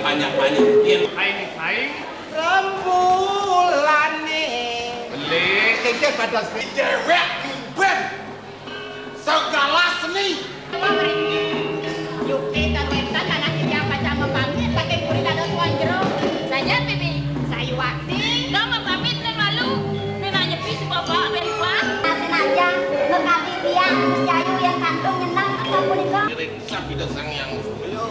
banyak-banyak yen saing rembulane beli iki pada dewek ben segala seni Yukti kawetan anak dia baca mepamit pakai kulit ada suanjero. Saya bibi, saya wakti. Nggak mepamit dan malu. Nena nyepi si bapak Amerika. Nasin aja, mekati dia terus jayu yang kantung nyenang atau punika. Reksa tidak sang yang suyo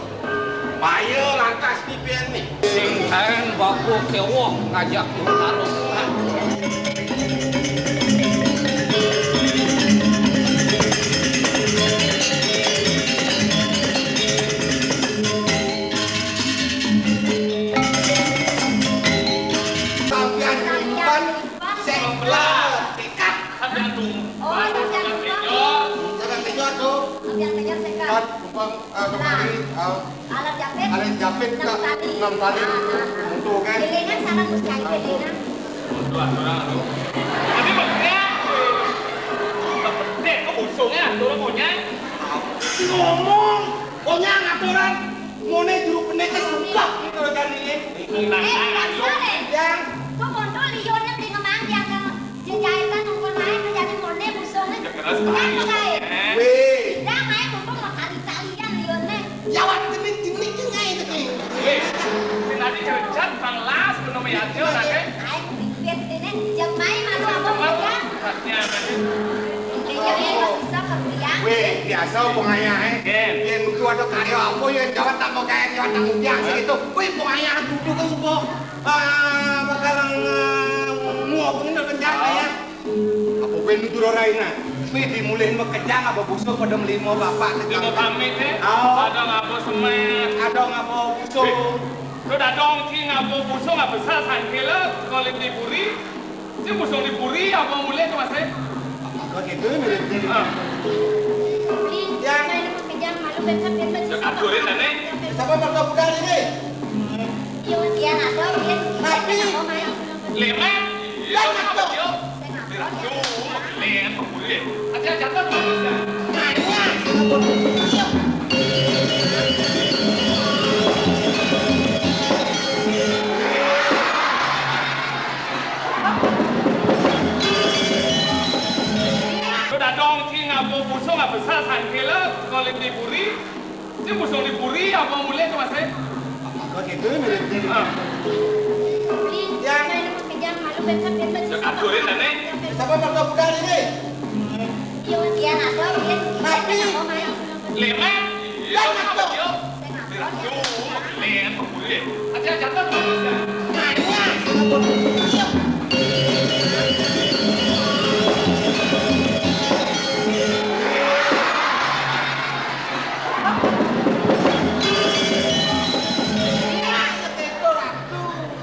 payo langkas di nih sing kaen baku kewok ngajak taruh. Alat japit ke 6 tali untuk kan Gilingan sana mesti ada gilingan. Tapi maksudnya gede kok busungnya turun punya ngomong pokoknya ngaturan mone juru pendeknya suka gitu kan ini Bukan sore. yang Kok kontol lionnya di ngemang yang jahitan ngumpul main menjadi mone busungnya. keras Kan pakai. weh Dah main ngumpul mau kali-kalian lionnya. jawab jenik-jenik ngai itu nih weh si nanti kerjaan bang las belum aja nanti Ayo pikir ini yang main malu apa bukan? haknya Kayaknya ini bisa kerjaan. weh biasa pengaya yang itu ada karya apa ya jawab tak mau kayak jawab tanggung jawab segitu weh pengaya duduk kan semua bakalan muak bener kencang ya apa ben itu orang weh dimulihin mekejang apa busuk pada melimo bapak dia mau pamit nih Oh. ada ngapa semen ada nggak mau busuk lu dah dong ki ngapa busuk nggak besar sangkela kalau di puri si busuk di puri apa mulai ke mas begitu mirip-mirip Yang main pekerjaan malu bentar Cek aturin nih siapa bakal budal ini Iya, dia ada, dia Tapi- mau main. lemen iya Lemen, apa Dok. dia lemen puri ada jatuh bisa Udah dong ki ngapa busuk nggak besar sangkela kalau di puri si busuk di puri apa mulai ke mas begitu mirip-mirip Yang main pekerjaan malu bentar Cek aturin nih siapa bakal budal ini Iya, dia ada, dia mau main. lemen iya apa dia lemen puri ada jatuh bisa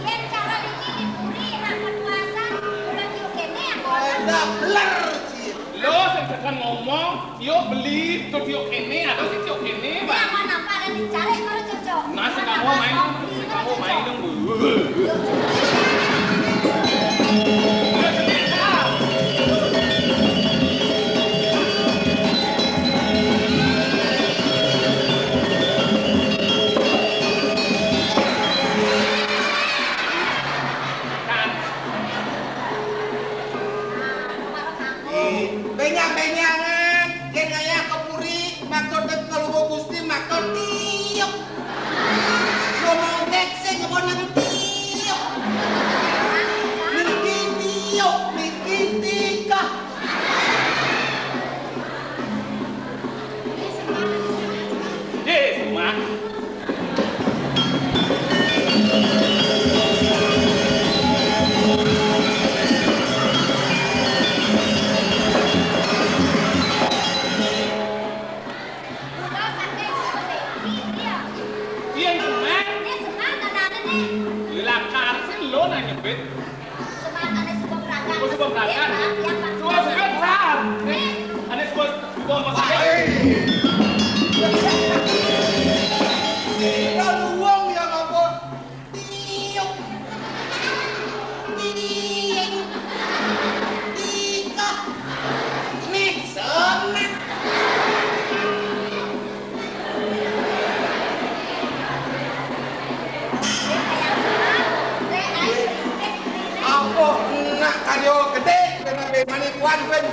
Yang cara ini dipuri, nama kuasa, udah tiup kene yang kotor. lo sekarang ngomong yuk beli tuh tiup ini ada sih tiup ini Dia mau nampak dan dicari kalau cocok. nasi kamu main dong bu Benyang-benyangan, yang kaya kepuri, makot dan kalau gusti makot tiup. Ngomong tekse ngomong nang tiup. Niki tiup, niki tika. semua Udah sampai dia. yang semua Dia senang dan ada nih.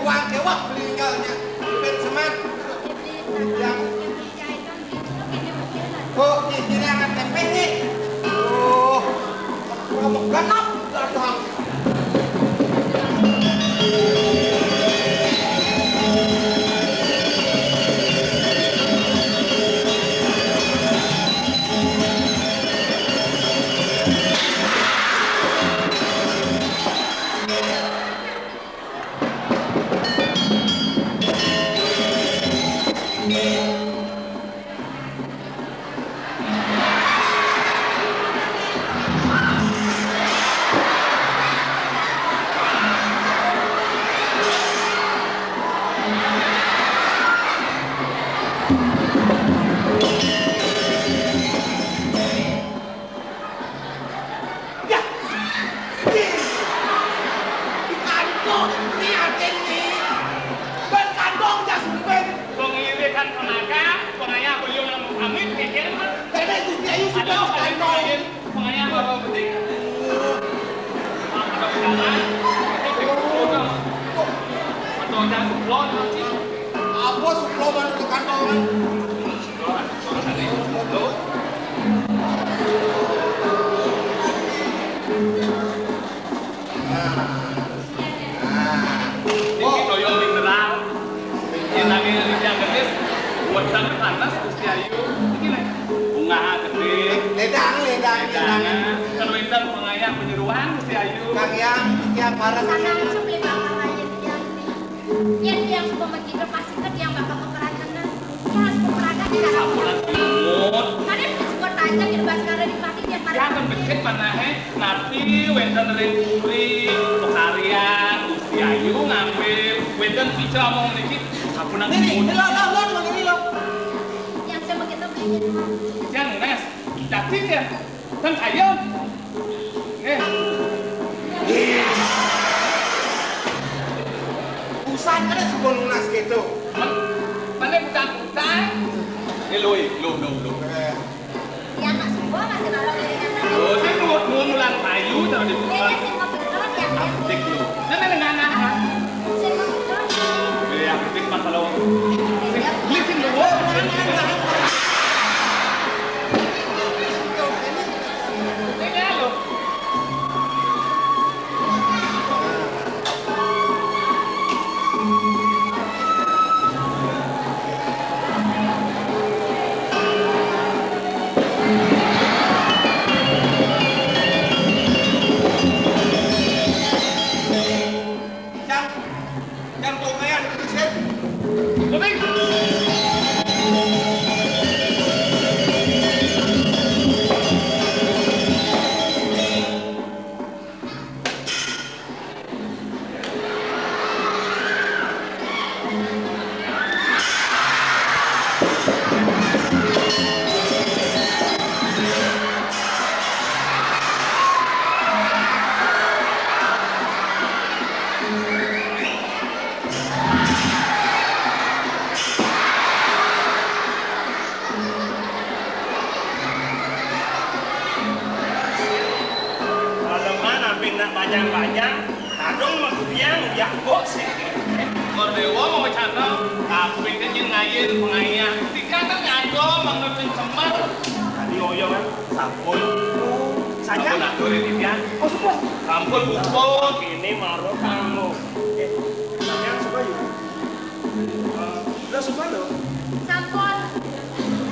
uang kewak meninggalnya. Ben semat. Yang oh, ini yang tempe nih. Oh, kamu ganap datang. Apa suploman ke kantongan? Ini toyo mineral. Ini lagi yang genis. Buat tangan panas Gusti Ayu. Ini bunga gede. Ledang. Kalau itu pengayang penyeruan Gusti Ayu. Kang yang para sana sebeli bakal aja yang suka menjadi pasti kan yang bakal peperangan ya harus peperangan di dalam Sapulan timut. kalian suka tanya di baskara di pati yang Ya kan becek mana nanti wenten dari puri pekarian Gusti Ayu ngambil wenten bicara mau dikit sapulan timut. lo yang sama kita belinya cuma Yang nes, jadi ya kan ayo. Usaha ada sebelum lunas gitu. Mana bukan. Lo. yang nggak semua masih nolong dengan Oh, saya mau mulan payu taruh di ini rumah. sih mau betul yang Aptek lo. Jangan dengan anak. sih mau betul Ya, aptek masalah. ya Listen lo. Ini lo. Yang tuh kayak di Lebih. panjang-panjang, kadang magbiang yakbo sih. Kordewa mau cana, aku itu yang ngayin pengayang. Tika kan ngado, mengerti cemar. Tadi oyo kan, sampul. Saja. Sampul nak duri dia. Oh semua. Sampul bukot. Ini maru kamu. Sampean suka yuk. Lo suka lo?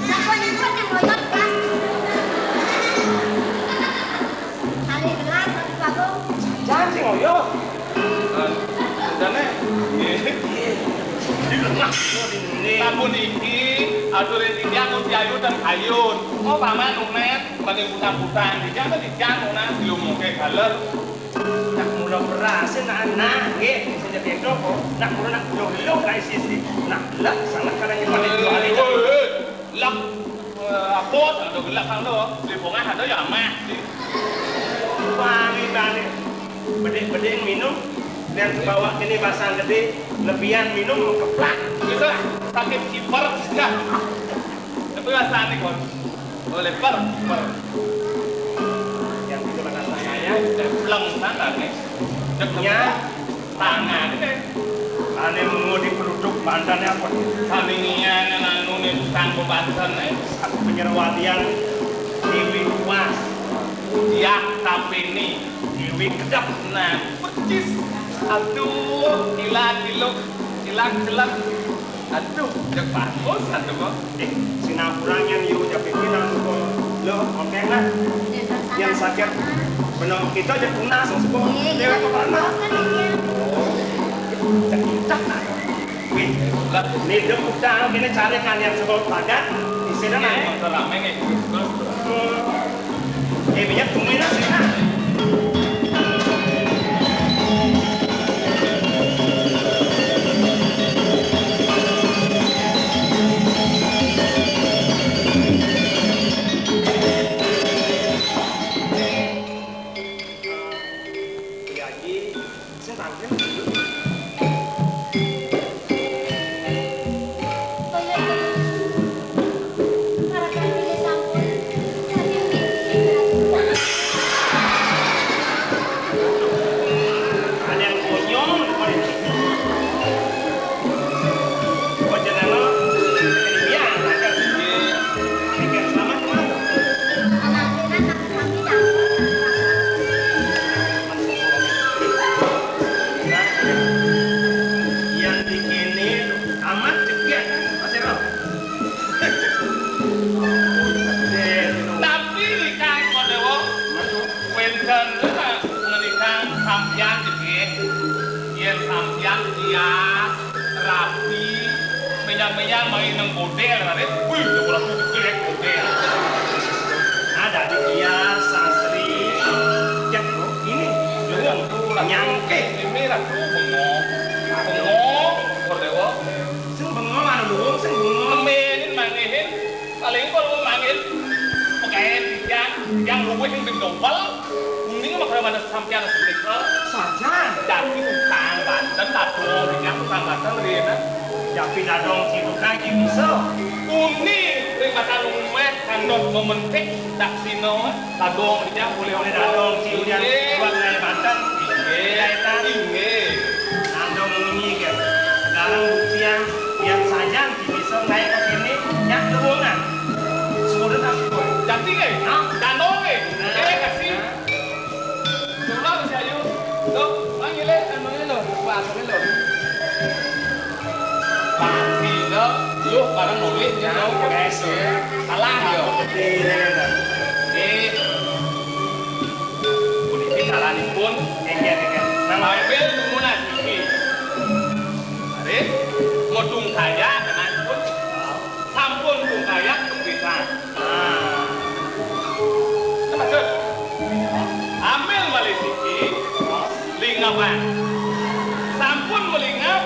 sampon itu kan yang loyot kan hari gelas satu bagong Jangan sih oyo. Dane. Di lengah lo di ini. Sampun iki, aturin dia Gusti Ayu dan Ayun. Oh paman umet, bagi buta-butaan dia kan dijang una dilumoke galer. Nak mula berasa anak, sejak itu kok. Nak mula nak lo kai sisi. Nak lah sangat karang yang paling dua hari. Lak, aku ada gelak kan lo. Lipungan ada ya mah. Wangi bedek minum dan bawa kini basang gede lebihan minum keplak Bisa sakit kiper enggak? Tapi rasanya kon. Oh leper. yang itu kata saya Pleng sana nih. Deknya tangan ini. Ane mau di penduduk Banten apa? Salingian anu nih tanggo Banten Aku penyerwadian Dewi Kuas. ya tapi nih Dewi Kedap. nah percis aduh cilak aduh cek bagus aduh kok Sinapuranya nih udah pikiran kok. Lo oke lah. Yang sakit benar kita aja tunas semua. Dewa kemana? Cak nah. lah Ini dek udah kini cari kan yang sebut padat. Di sini ini nih. motor rame nih Minyak tungguin aja nah. Menyang main nang model tadi, wih, coba aku gelek model. Ada di dia santri jak ini nyangke Ini lah tuh bengok, kordewo. sing bengong anu luwung sing bengong Nemenin mangin, paling kalau mangin, oke, yang luwih yang bengkopal, mending mah kalau mana sampean sebelah saja jadi tukang Banten tato, yang tukang Banten rena. ya pinadong cidukan ki bisa Uni terima kasih rumah kandung mementik tak sino tadong dia boleh oleh dadong cidukan buat dari Banten kaitan nandong ini kan sekarang buktian yang saja bisa naik ke sini nyak luwungan sudah tak sih jadi danong kasih coba kasih ayo lo panggil danongnya lo pasangin lo pasti lo lu barang nulis ya guys salah yo politik salah pun enggak ambil muna sih hari modung kaya dengan pun sampun dung kaya kepisan maksud ambil balik siki lingapan sampun melingap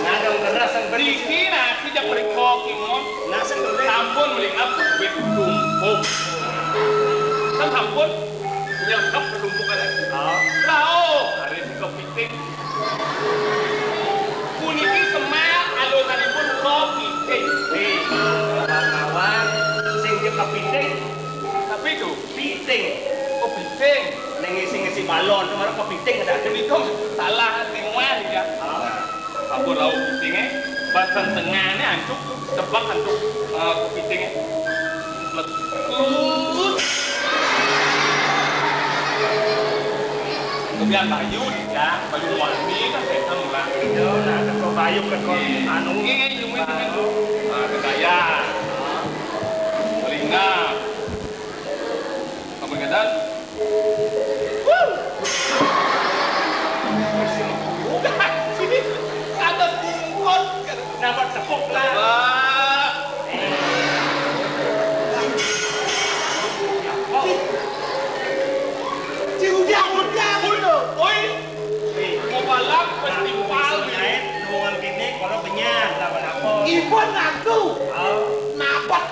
ngadong keras yang Siki nasi jak berikok imon nasa keras sampun melingap wit tumpuk kan sampun nyelkap ketumpukan Rao hari si kepiting puniki semel alusanipun kepiting kawan sing dia kepiting tapi itu piting kepiting neng ngisi balon kemarin kepiting ada jadi kau salah tinggal ya aku rau pitingnya bagian tengahnya ancuk tebak ancuk kepitingnya lekut kemudian bayu ya bayu wangi kan saya lah yo nah ke bayu ke anu ini cuma dengan tuh kedaya telinga apa kata sini ada bungkot dapat tepuk lah oi mau balap festival nuan kini kalau benyang dapat apa Ibu aku napat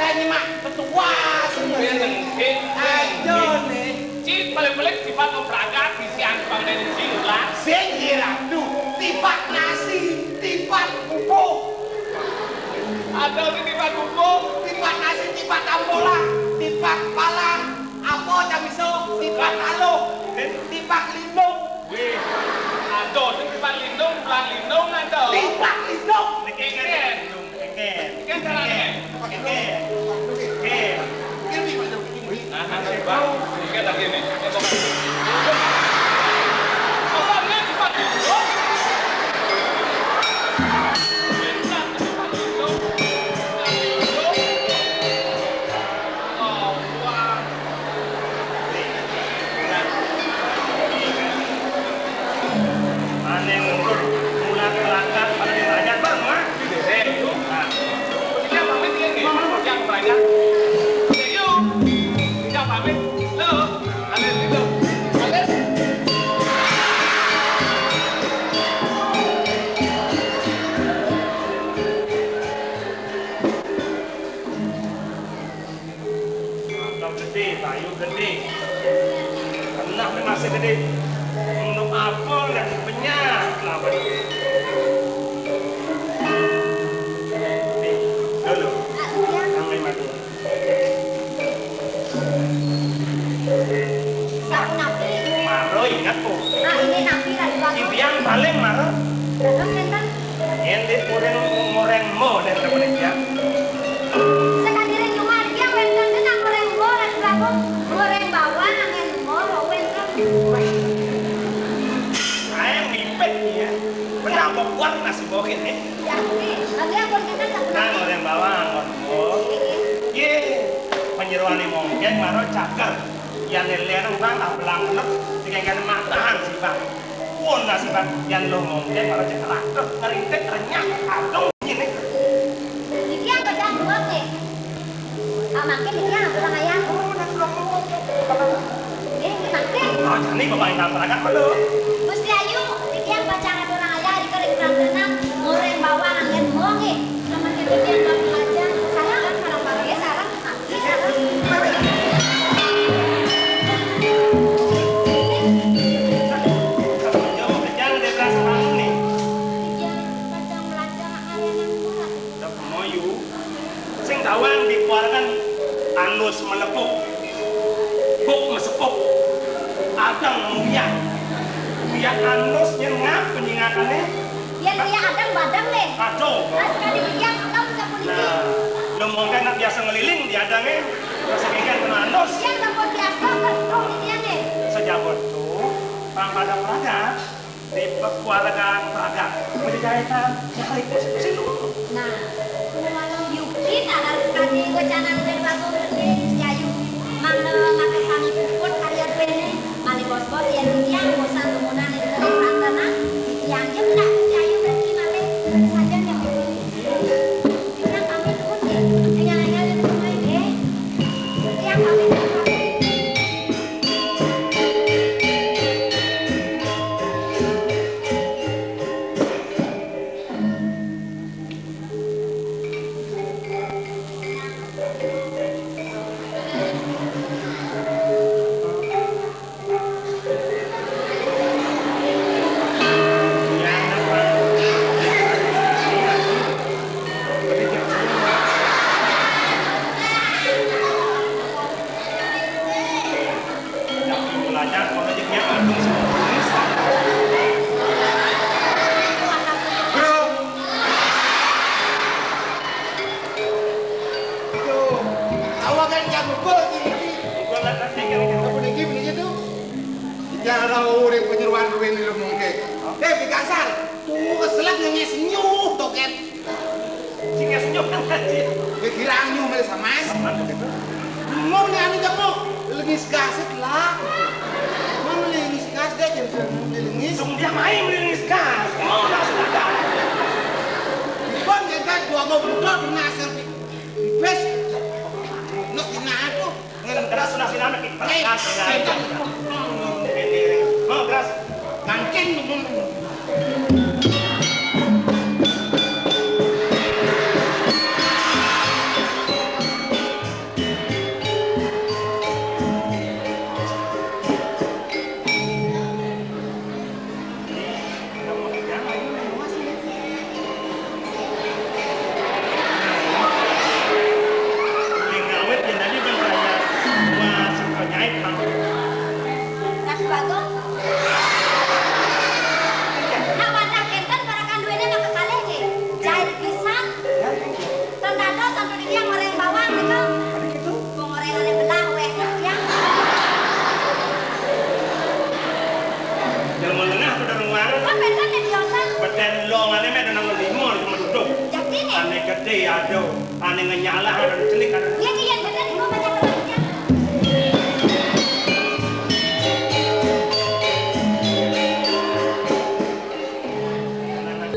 ini mah ketua semua. Ayo nih. Cik paling-paling sifat operaga isi angpang dari singlah. Singkira tuh tipat nasi, tipat pupuk. Ada di tipat pupuk, tipat nasi, tipat ambola, tipat pala, apa camiso, tipat alo, tipat lindung, pulang lindung ada. Timbang lindung. Keken. Keken caranya. Keken. Ini Pak Joko Tinggi. Nah, bang. Keken lagi nih. Kosongnya cepat lindung. Masih gede, untuk apel dan penyak, kenapa nih? Nih, dulu, kami mati. Saku napi. Maro ingat kok. Nah ini napi lagi bagus. Impian paling maro. Terus enten. Ente goreng mo dan kemudian. Sekali ring cuma dia wenten kena goreng bo lagi bagus. Goreng bawang angin bo wenten. Ayam mipet ya. Benar kok buat nasi bokin nih. Ya ini. Lagi aku kita saku Nah napi. goreng bawang, oh. Ye, penyeruan mungkin maro cakar. Yang nelayan orang tak belang bener, tinggal matahan sih bang. Pun nasi bang, yang lo mungkin maro cakar tuh ngerintek renyah, adung ini. Iki yang kerjaan buat nih. Ah makin iki yang kurang ayam. Ini makin. Oh jadi bapak yang tak perlu. Gusti Ayu, iki yang pacangan orang ayah di kering kurang tenang. Goreng bawang angin bo nih. Sama kita yang tak belajar. Sarang kan sarang balik sarang. Kawan dikeluarkan anus melepuk, buk mesepuk, adang muyak, muyak anus yang ngap penyingakannya. Biar dia adang badang deh. Kacau. Sekali dia tahu bisa polisi. Nah, lo mungkin nak biasa ngeliling di adangnya, terus ikan kena anus. Yang tak boleh biasa kan dia nih. Sejabut tuh, pada Praga, di keluarga Praga, menjahitan sekali posisi dulu. Nah, kalau Yukin harus sekali wacana dari batu berarti Yayu. Mana makan kami puput karya bene, mali bos-bos yang dia bosan kemudian itu dari Pratana, yang jemdak Yayu berarti mali saja yang yang kami puput ya, yang itu semua ini, yang kami puput. ane gede ado, ane ngenyalah ada celik ada. Iya sih yang bener gua baca kelasnya. Anak